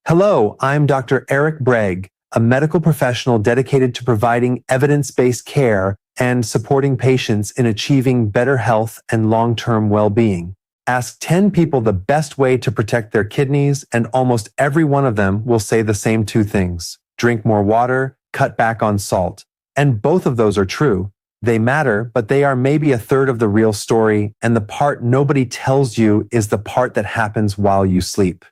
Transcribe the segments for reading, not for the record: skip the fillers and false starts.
Hello, I'm Dr. Eric Bragg, a medical professional dedicated to providing evidence-based care and supporting patients in achieving better health and long-term well-being. Ask 10 people the best way to protect their kidneys, and almost every one of them will say the same two things. Drink more water, cut back on salt. And both of those are true. They matter, but they are maybe a third of the real story, and the part nobody tells you is the part that happens while you sleep.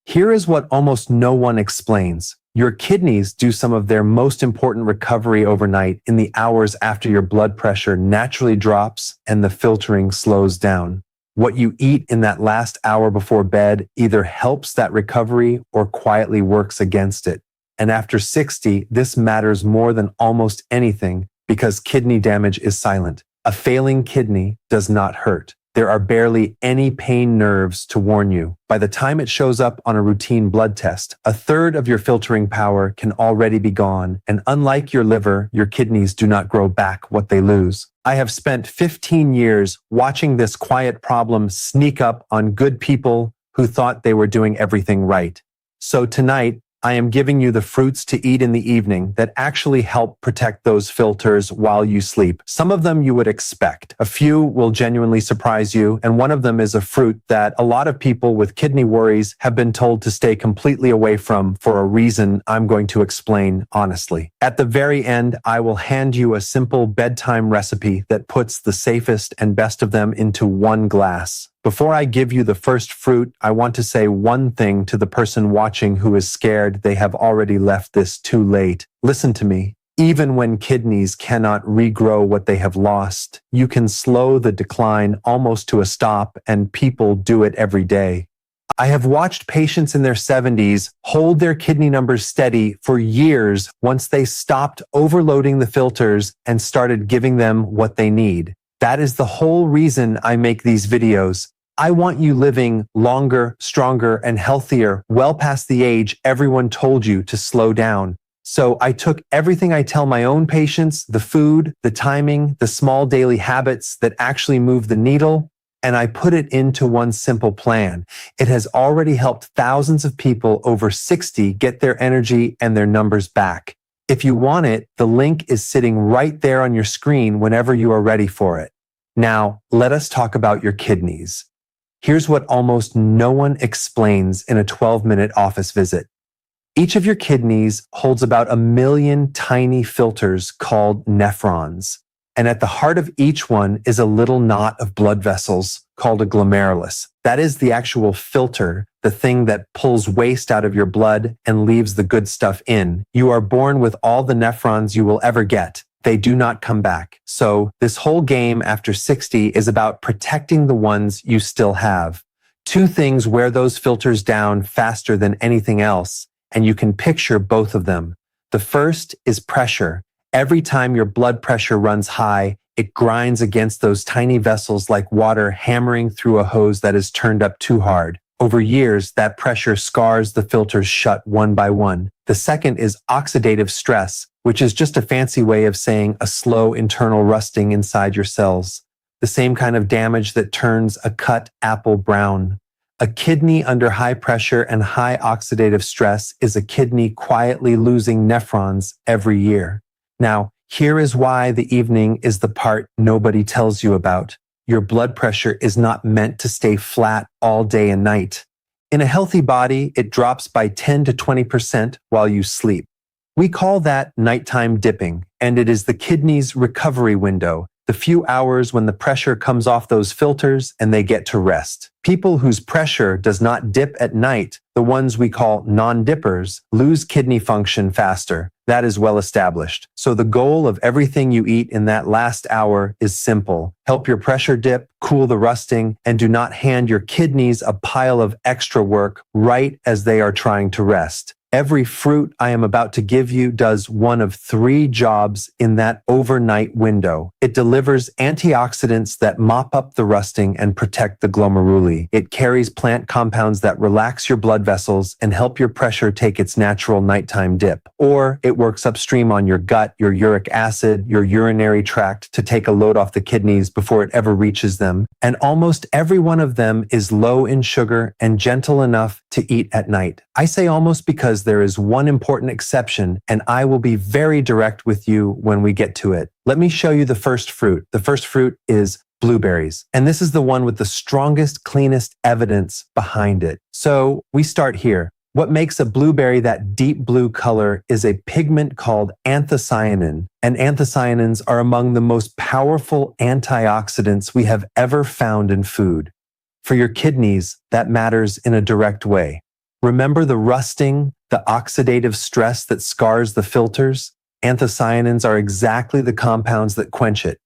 Here is what almost no one explains. Your kidneys do some of their most important recovery overnight in the hours after your blood pressure naturally drops and the filtering slows down. What you eat in that last hour before bed either helps that recovery or quietly works against it. And after 60, this matters more than almost anything because kidney damage is silent. A failing kidney does not hurt. There are barely any pain nerves to warn you. By the time it shows up on a routine blood test, a third of your filtering power can already be gone, and unlike your liver, your kidneys do not grow back what they lose. I have spent 15 years watching this quiet problem sneak up on good people who thought they were doing everything right. So tonight, I am giving you the fruits to eat in the evening that actually help protect those filters while you sleep. Some of them you would expect. A few will genuinely surprise you, and one of them is a fruit that a lot of people with kidney worries have been told to stay completely away from for a reason I'm going to explain honestly. At the very end, I will hand you a simple bedtime recipe that puts the safest and best of them into one glass. Before I give you the first fruit, I want to say one thing to the person watching who is scared they have already left this too late. Listen to me. Even when kidneys cannot regrow what they have lost, you can slow the decline almost to a stop, and people do it every day. I have watched patients in their 70s hold their kidney numbers steady for years once they stopped overloading the filters and started giving them what they need. That is the whole reason I make these videos. I want you living longer, stronger, and healthier, well past the age everyone told you to slow down. So I took everything I tell my own patients, the food, the timing, the small daily habits that actually move the needle, and I put it into one simple plan. It has already helped thousands of people over 60 get their energy and their numbers back. If you want it, the link is sitting right there on your screen whenever you are ready for it. Now, let us talk about your kidneys. Here's what almost no one explains in a 12-minute office visit. Each of your kidneys holds about 1 million tiny filters called nephrons. And at the heart of each one is a little knot of blood vessels called a glomerulus. That is the actual filter, the thing that pulls waste out of your blood and leaves the good stuff in. You are born with all the nephrons you will ever get. They do not come back. So this whole game after 60 is about protecting the ones you still have. Two things wear those filters down faster than anything else, and you can picture both of them. The first is pressure. Every time your blood pressure runs high, it grinds against those tiny vessels like water hammering through a hose that is turned up too hard. Over years, that pressure scars the filters shut one by one. The second is oxidative stress, which is just a fancy way of saying a slow internal rusting inside your cells. The same kind of damage that turns a cut apple brown. A kidney under high pressure and high oxidative stress is a kidney quietly losing nephrons every year. Now, here is why the evening is the part nobody tells you about. Your blood pressure is not meant to stay flat all day and night. In a healthy body, it drops by 10 to 20% while you sleep. We call that nighttime dipping, and it is the kidney's recovery window, the few hours when the pressure comes off those filters and they get to rest. People whose pressure does not dip at night, the ones we call non-dippers, lose kidney function faster. That is well established. So the goal of everything you eat in that last hour is simple. Help your pressure dip, cool the rusting, and do not hand your kidneys a pile of extra work right as they are trying to rest. Every fruit I am about to give you does one of three jobs in that overnight window. It delivers antioxidants that mop up the rusting and protect the glomeruli. It carries plant compounds that relax your blood vessels and help your pressure take its natural nighttime dip. Or it works upstream on your gut, your uric acid, your urinary tract to take a load off the kidneys before it ever reaches them. And almost every one of them is low in sugar and gentle enough to eat at night. I say almost because there is one important exception, and I will be very direct with you when we get to it. Let me show you the first fruit. The first fruit is blueberries. And this is the one with the strongest, cleanest evidence behind it. So we start here. What makes a blueberry that deep blue color is a pigment called anthocyanin, and anthocyanins are among the most powerful antioxidants we have ever found in food. For your kidneys, that matters in a direct way. Remember the rusting, the oxidative stress that scars the filters? Anthocyanins are exactly the compounds that quench it.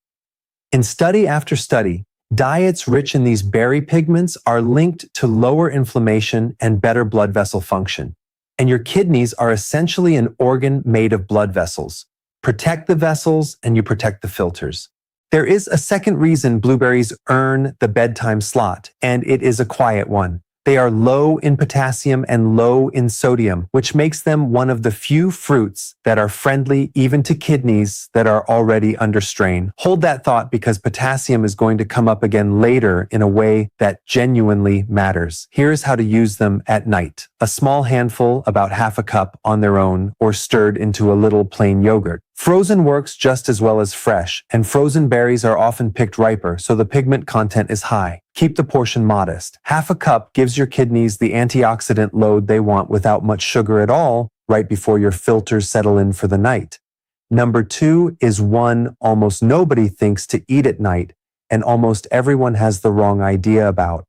In study after study, diets rich in these berry pigments are linked to lower inflammation and better blood vessel function. And your kidneys are essentially an organ made of blood vessels. Protect the vessels and you protect the filters. There is a second reason blueberries earn the bedtime slot, and it is a quiet one. They are low in potassium and low in sodium, which makes them one of the few fruits that are friendly even to kidneys that are already under strain. Hold that thought because potassium is going to come up again later in a way that genuinely matters. Here's how to use them at night. A small handful, about half a cup on their own, or stirred into a little plain yogurt. Frozen works just as well as fresh, and frozen berries are often picked riper, so the pigment content is high. Keep the portion modest. Half a cup gives your kidneys the antioxidant load they want without much sugar at all, right before your filters settle in for the night. Number 2 is one almost nobody thinks to eat at night, and almost everyone has the wrong idea about: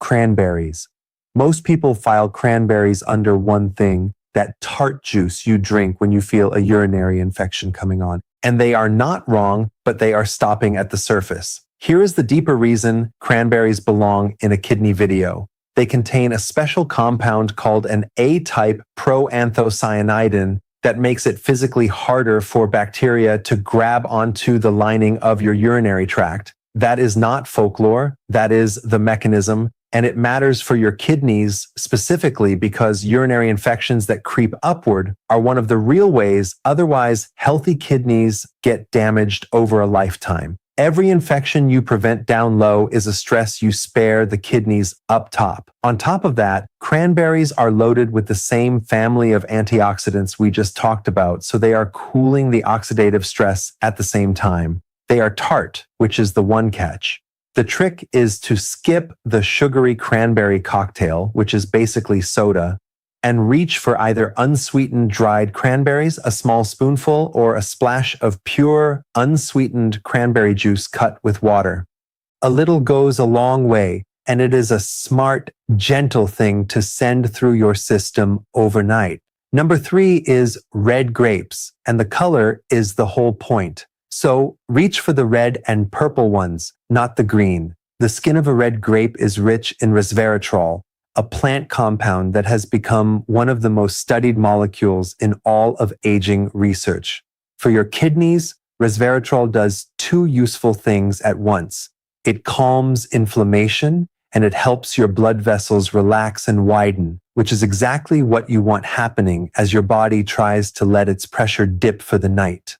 cranberries. Most people file cranberries under one thing: that tart juice you drink when you feel a urinary infection coming on. And they are not wrong, but they are stopping at the surface. Here is the deeper reason cranberries belong in a kidney video. They contain a special compound called an A-type proanthocyanidin that makes it physically harder for bacteria to grab onto the lining of your urinary tract. That is not folklore. That is the mechanism. And it matters for your kidneys specifically because urinary infections that creep upward are one of the real ways otherwise healthy kidneys get damaged over a lifetime. Every infection you prevent down low is a stress you spare the kidneys up top. On top of that, cranberries are loaded with the same family of antioxidants we just talked about, so they are cooling the oxidative stress at the same time. They are tart, which is the one catch. The trick is to skip the sugary cranberry cocktail, which is basically soda, and reach for either unsweetened dried cranberries, a small spoonful, or a splash of pure, unsweetened cranberry juice cut with water. A little goes a long way, and it is a smart, gentle thing to send through your system overnight. Number 3 is red grapes, and the color is the whole point. So reach for the red and purple ones, not the green. The skin of a red grape is rich in resveratrol, a plant compound that has become one of the most studied molecules in all of aging research. For your kidneys, resveratrol does 2 useful things at once. It calms inflammation and it helps your blood vessels relax and widen, which is exactly what you want happening as your body tries to let its pressure dip for the night.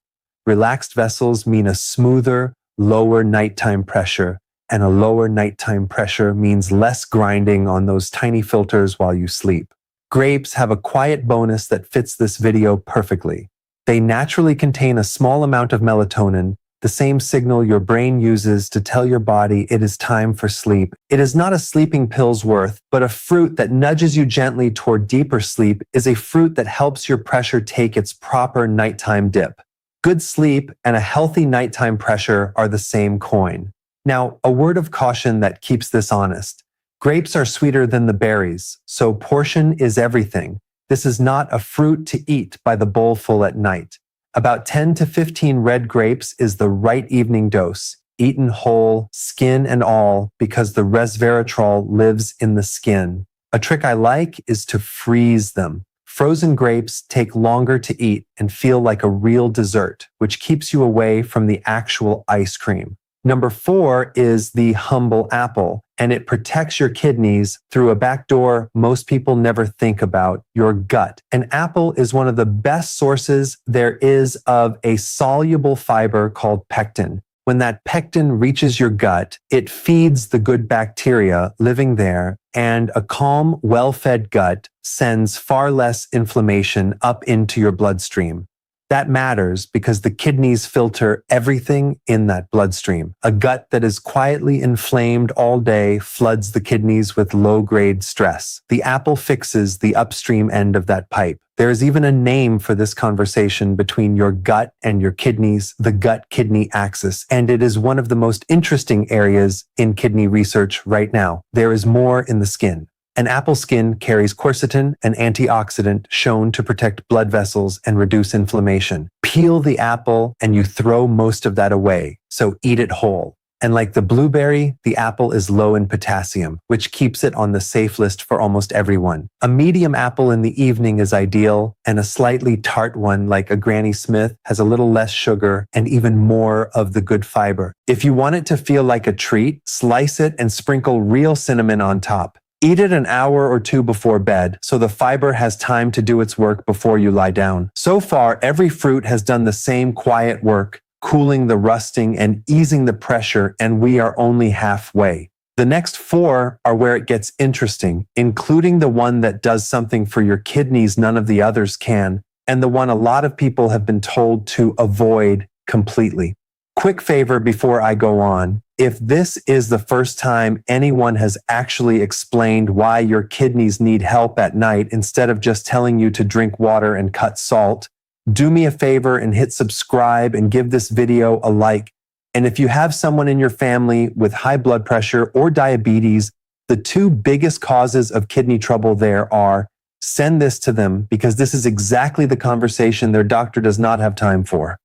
Relaxed vessels mean a smoother, lower nighttime pressure, and a lower nighttime pressure means less grinding on those tiny filters while you sleep. Grapes have a quiet bonus that fits this video perfectly. They naturally contain a small amount of melatonin, the same signal your brain uses to tell your body it is time for sleep. It is not a sleeping pill's worth, but a fruit that nudges you gently toward deeper sleep is a fruit that helps your pressure take its proper nighttime dip. Good sleep and a healthy nighttime pressure are the same coin. Now, a word of caution that keeps this honest. Grapes are sweeter than the berries, so portion is everything. This is not a fruit to eat by the bowlful at night. About 10 to 15 red grapes is the right evening dose, eaten whole, skin and all, because the resveratrol lives in the skin. A trick I like is to freeze them. Frozen grapes take longer to eat and feel like a real dessert, which keeps you away from the actual ice cream. Number 4 is the humble apple, and it protects your kidneys through a back door most people never think about, your gut. An apple is one of the best sources there is of a soluble fiber called pectin. When that pectin reaches your gut, it feeds the good bacteria living there, and a calm, well-fed gut sends far less inflammation up into your bloodstream. That matters because the kidneys filter everything in that bloodstream. A gut that is quietly inflamed all day floods the kidneys with low-grade stress. The apple fixes the upstream end of that pipe. There is even a name for this conversation between your gut and your kidneys, the gut-kidney axis, and it is one of the most interesting areas in kidney research right now. There is more in the skin. An apple skin carries quercetin, an antioxidant shown to protect blood vessels and reduce inflammation. Peel the apple and you throw most of that away, so eat it whole. And like the blueberry, the apple is low in potassium, which keeps it on the safe list for almost everyone. A medium apple in the evening is ideal, and a slightly tart one like a Granny Smith has a little less sugar and even more of the good fiber. If you want it to feel like a treat, slice it and sprinkle real cinnamon on top. Eat it an hour or two before bed, so the fiber has time to do its work before you lie down. So far, every fruit has done the same quiet work, cooling the rusting and easing the pressure, and we are only halfway. The next 4 are where it gets interesting, including the one that does something for your kidneys none of the others can, and the one a lot of people have been told to avoid completely. Quick favor before I go on. If this is the first time anyone has actually explained why your kidneys need help at night instead of just telling you to drink water and cut salt, do me a favor and hit subscribe and give this video a like. And if you have someone in your family with high blood pressure or diabetes, the 2 biggest causes of kidney trouble there are, send this to them because this is exactly the conversation their doctor does not have time for.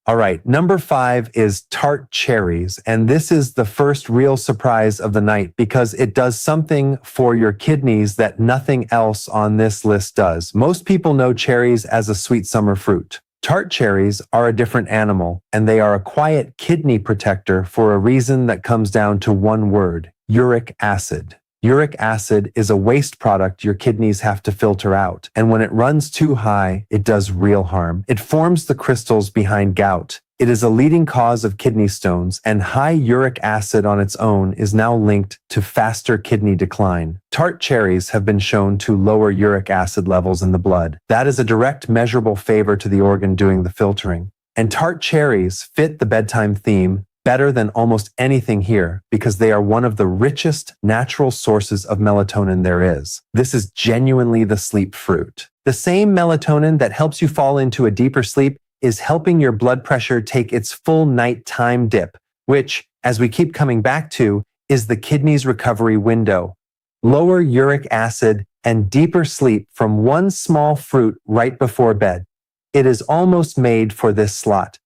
All right, number 5 is tart cherries, and this is the first real surprise of the night because it does something for your kidneys that nothing else on this list does. Most people know cherries as a sweet summer fruit. Tart cherries are a different animal, and they are a quiet kidney protector for a reason that comes down to one word: uric acid. Uric acid is a waste product your kidneys have to filter out, and when it runs too high, it does real harm. It forms the crystals behind gout. It is a leading cause of kidney stones, and high uric acid on its own is now linked to faster kidney decline. Tart cherries have been shown to lower uric acid levels in the blood. That is a direct measurable favor to the organ doing the filtering. And tart cherries fit the bedtime theme better than almost anything here because they are one of the richest natural sources of melatonin there is. This is genuinely the sleep fruit. The same melatonin that helps you fall into a deeper sleep is helping your blood pressure take its full nighttime dip, which, as we keep coming back to, is the kidney's recovery window. Lower uric acid and deeper sleep from one small fruit right before bed. It is almost made for this slot.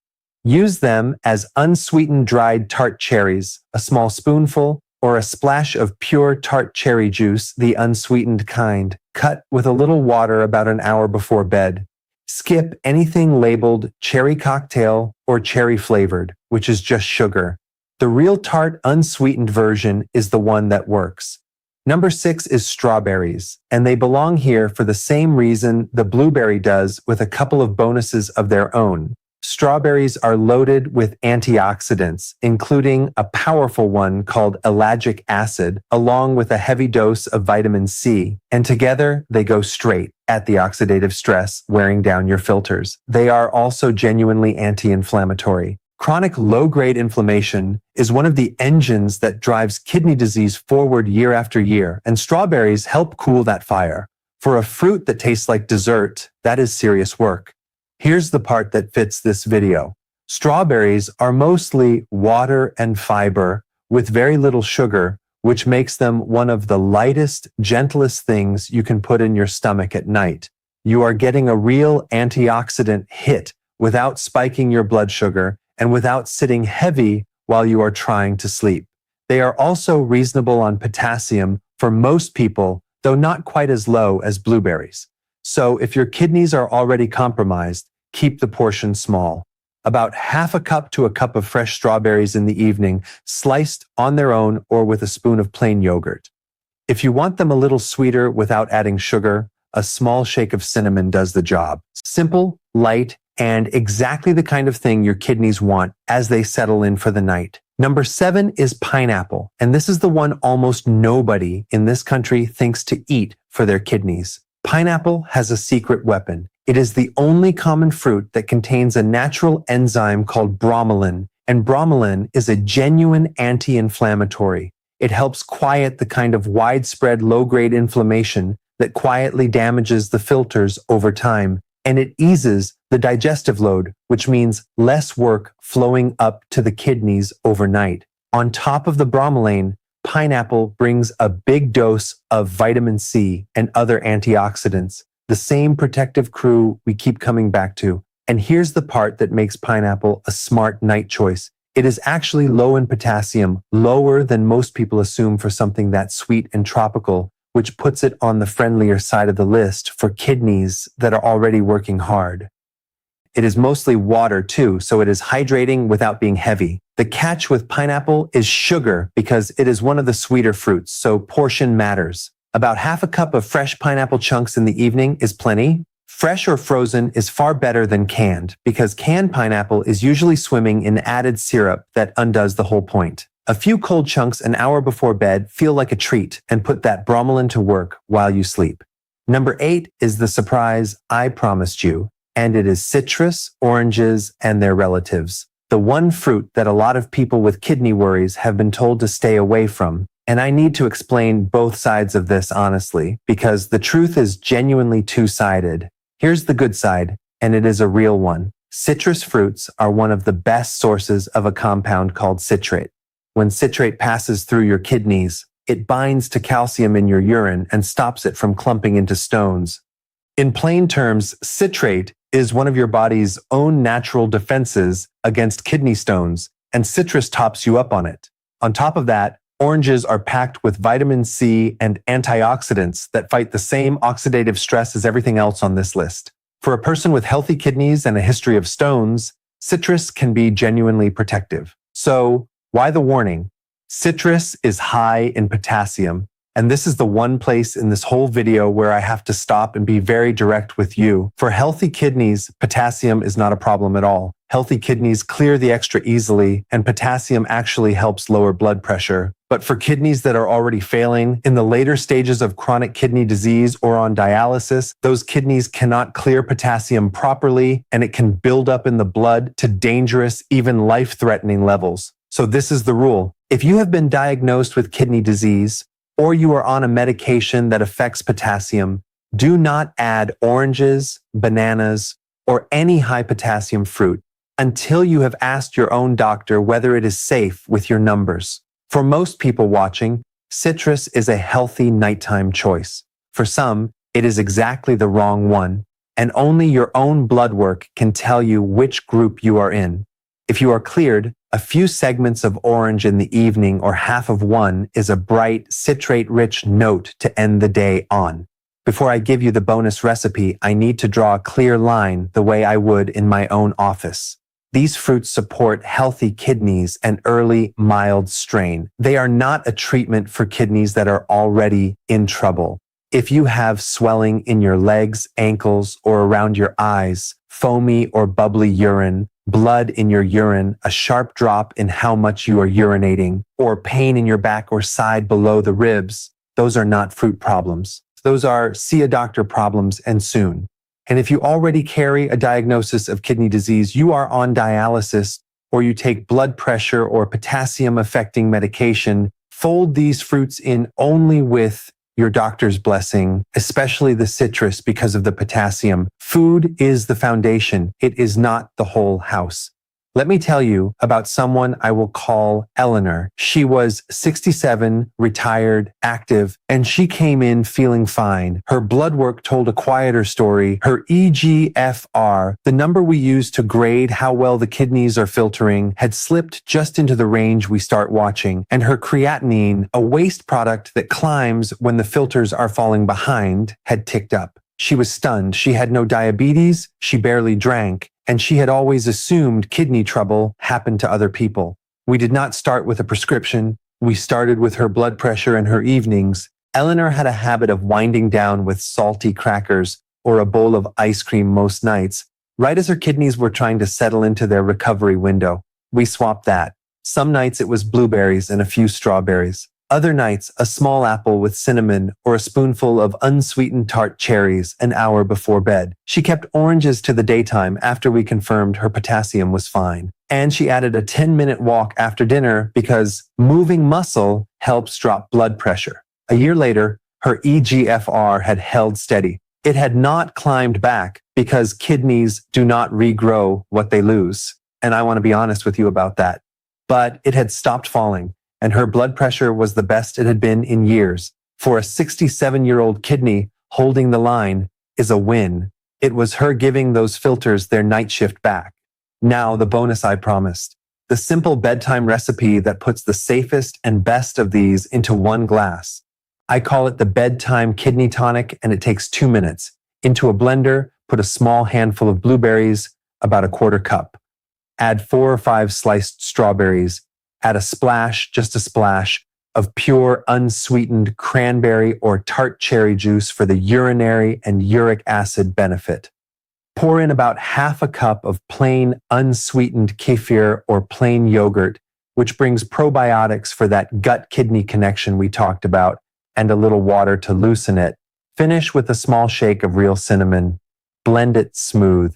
Use them as unsweetened dried tart cherries, a small spoonful, or a splash of pure tart cherry juice, the unsweetened kind, cut with a little water about an hour before bed. Skip anything labeled cherry cocktail or cherry flavored, which is just sugar. The real tart unsweetened version is the one that works. Number 6 is strawberries, and they belong here for the same reason the blueberry does, with a couple of bonuses of their own. Strawberries are loaded with antioxidants, including a powerful one called ellagic acid, along with a heavy dose of vitamin C, and together they go straight at the oxidative stress wearing down your filters. They are also genuinely anti-inflammatory. Chronic low-grade inflammation is one of the engines that drives kidney disease forward year after year, and strawberries help cool that fire. For a fruit that tastes like dessert, that is serious work. Here's the part that fits this video. Strawberries are mostly water and fiber with very little sugar, which makes them one of the lightest, gentlest things you can put in your stomach at night. You are getting a real antioxidant hit without spiking your blood sugar and without sitting heavy while you are trying to sleep. They are also reasonable on potassium for most people, though not quite as low as blueberries. So if your kidneys are already compromised, keep the portion small. About half a cup to a cup of fresh strawberries in the evening, sliced on their own or with a spoon of plain yogurt. If you want them a little sweeter without adding sugar, a small shake of cinnamon does the job. Simple, light, and exactly the kind of thing your kidneys want as they settle in for the night. Number 7 is pineapple, and this is the one almost nobody in this country thinks to eat for their kidneys. Pineapple has a secret weapon. It is the only common fruit that contains a natural enzyme called bromelain, and bromelain is a genuine anti-inflammatory. It helps quiet the kind of widespread low-grade inflammation that quietly damages the filters over time, and it eases the digestive load, which means less work flowing up to the kidneys overnight. On top of the bromelain, pineapple brings a big dose of vitamin C and other antioxidants, the same protective crew we keep coming back to. And here's the part that makes pineapple a smart night choice. It is actually low in potassium, lower than most people assume for something that sweet and tropical, which puts it on the friendlier side of the list for kidneys that are already working hard. It is mostly water too, so it is hydrating without being heavy. The catch with pineapple is sugar because it is one of the sweeter fruits, so portion matters. About half a cup of fresh pineapple chunks in the evening is plenty. Fresh or frozen is far better than canned because canned pineapple is usually swimming in added syrup that undoes the whole point. A few cold chunks an hour before bed feel like a treat and put that bromelain to work while you sleep. Number 8 is the surprise I promised you, and it is citrus, oranges, and their relatives. The one fruit that a lot of people with kidney worries have been told to stay away from. And I need to explain both sides of this honestly, because the truth is genuinely two-sided. Here's the good side, and it is a real one. Citrus fruits are one of the best sources of a compound called citrate. When citrate passes through your kidneys, it binds to calcium in your urine and stops it from clumping into stones. In plain terms, citrate is one of your body's own natural defenses against kidney stones, and citrus tops you up on it. On top of that, oranges are packed with vitamin C and antioxidants that fight the same oxidative stress as everything else on this list. For a person with healthy kidneys and a history of stones, citrus can be genuinely protective. So, why the warning? Citrus is high in potassium, and this is the one place in this whole video where I have to stop and be very direct with you. For healthy kidneys, potassium is not a problem at all. Healthy kidneys clear the extra easily, and potassium actually helps lower blood pressure. But for kidneys that are already failing, in the later stages of chronic kidney disease or on dialysis, those kidneys cannot clear potassium properly, and it can build up in the blood to dangerous, even life-threatening levels. So this is the rule. If you have been diagnosed with kidney disease, or you are on a medication that affects potassium, do not add oranges, bananas, or any high potassium fruit until you have asked your own doctor whether it is safe with your numbers. For most people watching, citrus is a healthy nighttime choice. For some, it is exactly the wrong one, and only your own blood work can tell you which group you are in. If you are cleared, a few segments of orange in the evening or half of one is a bright, citrate-rich note to end the day on. Before I give you the bonus recipe, I need to draw a clear line the way I would in my own office. These fruits support healthy kidneys and early, mild strain. They are not a treatment for kidneys that are already in trouble. If you have swelling in your legs, ankles, or around your eyes, foamy or bubbly urine, blood in your urine, a sharp drop in how much you are urinating, or pain in your back or side below the ribs, those are not fruit problems. Those are see a doctor problems, and soon. And if you already carry a diagnosis of kidney disease, you are on dialysis, or you take blood pressure or potassium affecting medication, fold these fruits in only with your doctor's blessing, especially the citrus because of the potassium. Food is the foundation. It is not the whole house. Let me tell you about someone I will call Eleanor. She was 67, retired, active, and she came in feeling fine. Her blood work told a quieter story. Her eGFR, the number we use to grade how well the kidneys are filtering, had slipped just into the range we start watching. And her creatinine, a waste product that climbs when the filters are falling behind, had ticked up. She was stunned. She had no diabetes, she barely drank, and she had always assumed kidney trouble happened to other people. We did not start with a prescription. We started with her blood pressure and her evenings. Eleanor had a habit of winding down with salty crackers or a bowl of ice cream most nights, right as her kidneys were trying to settle into their recovery window. We swapped that. Some nights it was blueberries and a few strawberries. Other nights, a small apple with cinnamon or a spoonful of unsweetened tart cherries an hour before bed. She kept oranges to the daytime after we confirmed her potassium was fine. And she added a 10-minute walk after dinner because moving muscle helps drop blood pressure. A year later, her eGFR had held steady. It had not climbed back because kidneys do not regrow what they lose. And I want to be honest with you about that. But it had stopped falling, and her blood pressure was the best it had been in years. For a 67-year-old kidney, holding the line is a win. It was her giving those filters their night shift back. Now, the bonus I promised. The simple bedtime recipe that puts the safest and best of these into one glass. I call it the bedtime kidney tonic, and it takes 2 minutes. Into a blender, put a small handful of blueberries, about a quarter cup. Add 4 or 5 sliced strawberries. Add a splash, just a splash, of pure unsweetened cranberry or tart cherry juice for the urinary and uric acid benefit. Pour in about half a cup of plain unsweetened kefir or plain yogurt, which brings probiotics for that gut-kidney connection we talked about, and a little water to loosen it. Finish with a small shake of real cinnamon. Blend it smooth.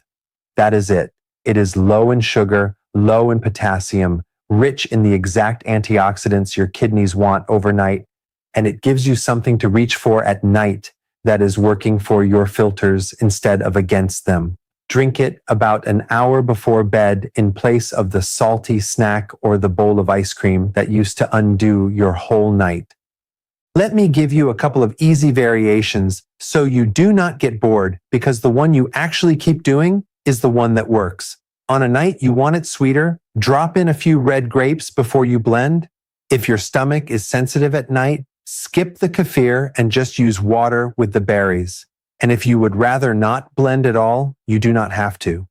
That is it. It is low in sugar, low in potassium, rich in the exact antioxidants your kidneys want overnight, and it gives you something to reach for at night that is working for your filters instead of against them. Drink it about an hour before bed in place of the salty snack or the bowl of ice cream that used to undo your whole night. Let me give you a couple of easy variations so you do not get bored, because the one you actually keep doing is the one that works. On a night you want it sweeter, drop in a few red grapes before you blend. If your stomach is sensitive at night, skip the kefir and just use water with the berries. And if you would rather not blend at all, you do not have to.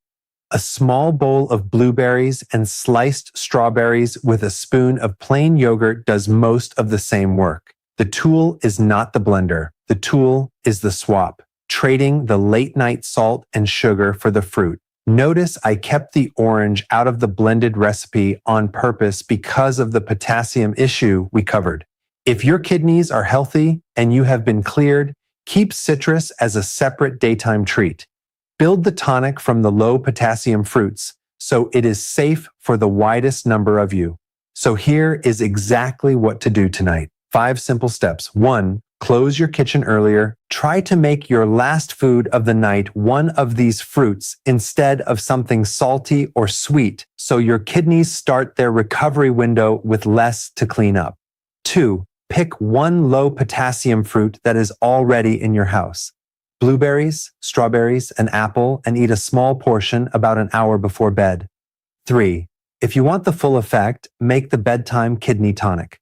A small bowl of blueberries and sliced strawberries with a spoon of plain yogurt does most of the same work. The tool is not the blender. The tool is the swap, trading the late night salt and sugar for the fruit. Notice I kept the orange out of the blended recipe on purpose because of the potassium issue we covered. If your kidneys are healthy and you have been cleared, keep citrus as a separate daytime treat. Build the tonic from the low potassium fruits so it is safe for the widest number of you. So here is exactly what to do tonight. 5 simple steps. 1. Close your kitchen earlier. Try to make your last food of the night one of these fruits instead of something salty or sweet, so your kidneys start their recovery window with less to clean up. 2. Pick one low potassium fruit that is already in your house. Blueberries, strawberries, an apple, and eat a small portion about an hour before bed. 3. If you want the full effect, make the bedtime kidney tonic.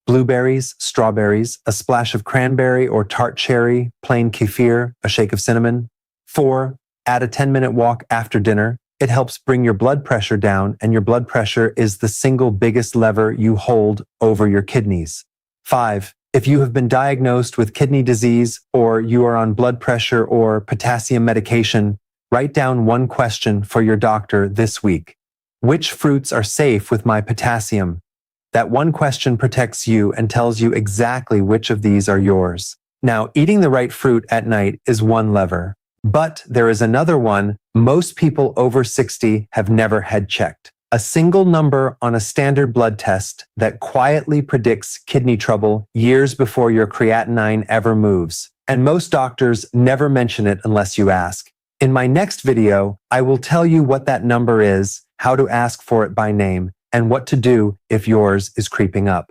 Blueberries, strawberries, a splash of cranberry or tart cherry, plain kefir, a shake of cinnamon. 4. Add a 10-minute walk after dinner. It helps bring your blood pressure down, and your blood pressure is the single biggest lever you hold over your kidneys. 5. If you have been diagnosed with kidney disease or you are on blood pressure or potassium medication, write down one question for your doctor this week. Which fruits are safe with my potassium? That one question protects you and tells you exactly which of these are yours. Now, eating the right fruit at night is one lever, but there is another one most people over 60 have never had checked. A single number on a standard blood test that quietly predicts kidney trouble years before your creatinine ever moves. And most doctors never mention it unless you ask. In my next video, I will tell you what that number is, how to ask for it by name, and what to do if yours is creeping up.